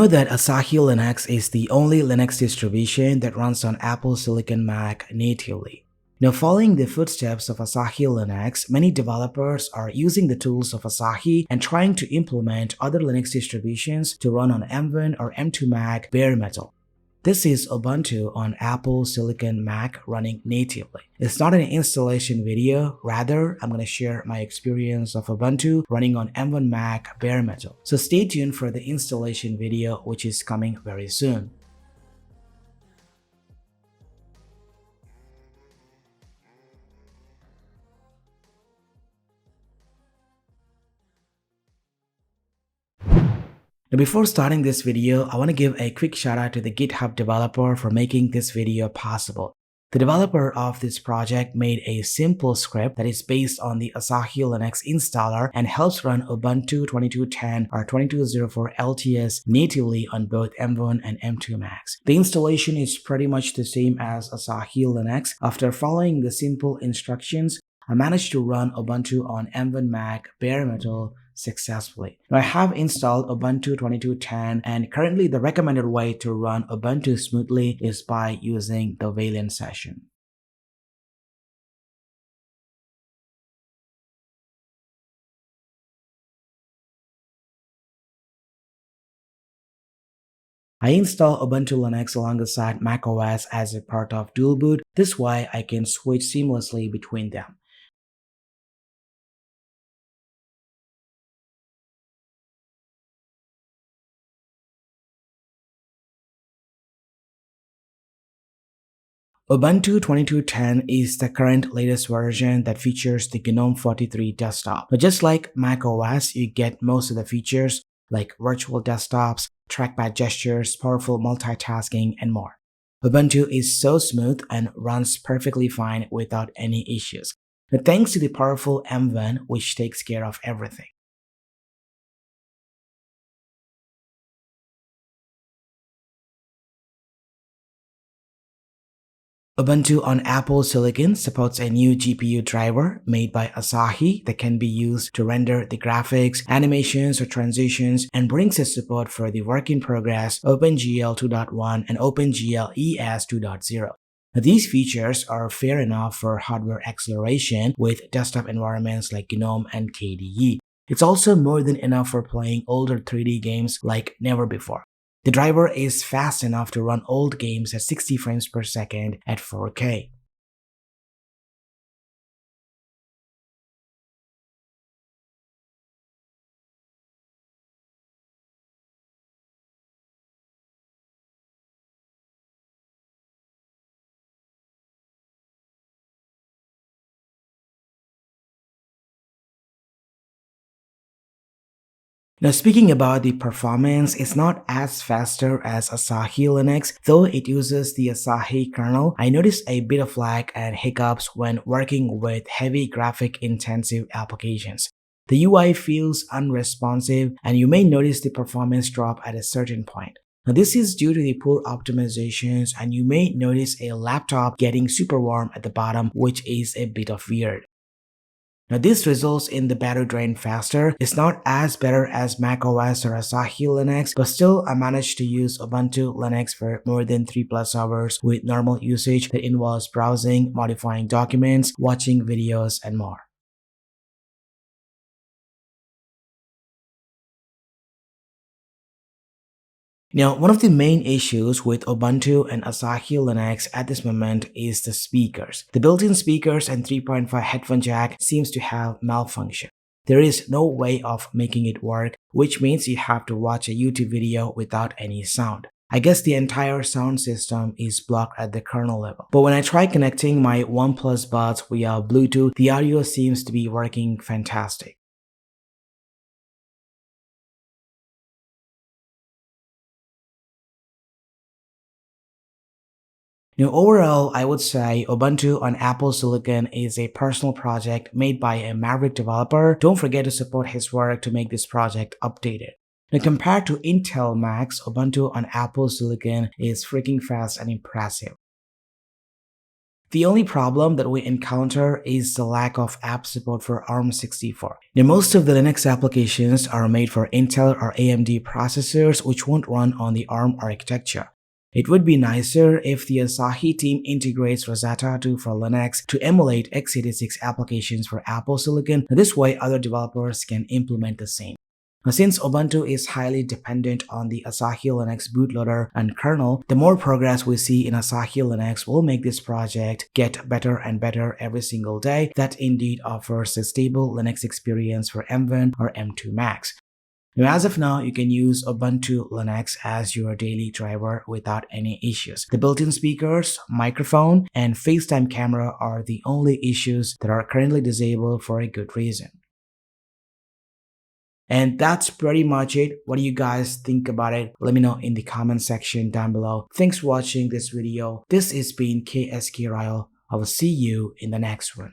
know that Asahi Linux is the only Linux distribution that runs on Apple Silicon Mac natively. Now, following the footsteps of Asahi Linux, many developers are using the tools of Asahi and trying to implement other Linux distributions to run on M1 or M2 Mac bare metal. This is Ubuntu on Apple Silicon Mac running natively. It's not an installation video, rather I'm going to share my experience of Ubuntu running on M1 Mac bare metal. So stay tuned for the installation video which is coming very soon. Now before starting this video, I want to give a quick shout out to the GitHub developer for making this video possible. The developer of this project made a simple script that is based on the Asahi Linux installer and helps run Ubuntu 22.10 or 22.04 LTS natively on both M1 and M2 Macs. The installation is pretty much the same as Asahi Linux. After following the simple instructions, I managed to run Ubuntu on M1 Mac bare metal successfully. Now I have installed Ubuntu 22.10 and currently the recommended way to run Ubuntu smoothly is by using the Wayland session. I install Ubuntu Linux alongside macOS as a part of dual boot. This way I can switch seamlessly between them. Ubuntu 22.10 is the current latest version that features the GNOME 43 desktop. But just like macOS, you get most of the features like virtual desktops, trackpad gestures, powerful multitasking, and more. Ubuntu is so smooth and runs perfectly fine without any issues. But thanks to the powerful M1, which takes care of everything. Ubuntu on Apple Silicon supports a new GPU driver made by Asahi that can be used to render the graphics, animations, or transitions and brings a support for the work-in-progress OpenGL 2.1 and OpenGL ES 2.0. Now, these features are fair enough for hardware acceleration with desktop environments like GNOME and KDE. It's also more than enough for playing older 3D games like never before. The driver is fast enough to run old games at 60 frames per second at 4K. Now speaking about the performance, it's not as faster as Asahi Linux, though it uses the Asahi kernel. I noticed a bit of lag and hiccups when working with heavy graphic intensive applications. The UI feels unresponsive and you may notice the performance drop at a certain point. Now this is due to the poor optimizations and you may notice a laptop getting super warm at the bottom, which is a bit of weird. Now this results in the battery drain faster. It's not as better as macOS or Asahi Linux, but still I managed to use Ubuntu Linux for more than 3+ hours with normal usage that involves browsing, modifying documents, watching videos, and more. Now, one of the main issues with Ubuntu and Asahi Linux at this moment is the speakers. The built-in speakers and 3.5 headphone jack seems to have malfunction. There is no way of making it work, which means you have to watch a YouTube video without any sound. I guess the entire sound system is blocked at the kernel level. But when I try connecting my OnePlus buds via Bluetooth, the audio seems to be working fantastic. Now, overall, I would say Ubuntu on Apple Silicon is a personal project made by a maverick developer. Don't forget to support his work to make this project updated. Now, compared to Intel Macs, Ubuntu on Apple Silicon is freaking fast and impressive. The only problem that we encounter is the lack of app support for ARM64. Now, most of the Linux applications are made for Intel or AMD processors which won't run on the ARM architecture. It would be nicer if the Asahi team integrates Rosetta 2 for Linux to emulate x86 applications for Apple Silicon. This way, other developers can implement the same. Now, since Ubuntu is highly dependent on the Asahi Linux bootloader and kernel, the more progress we see in Asahi Linux will make this project get better and better every single day. That indeed offers a stable Linux experience for M1 or M2 Max. Now, as of now, you can use Ubuntu Linux as your daily driver without any issues. The built-in speakers, microphone, and FaceTime camera are the only issues that are currently disabled for a good reason. And that's pretty much it. What do you guys think about it? Let me know in the comment section down below. Thanks for watching this video. This has been KSK Royal. I will see you in the next one.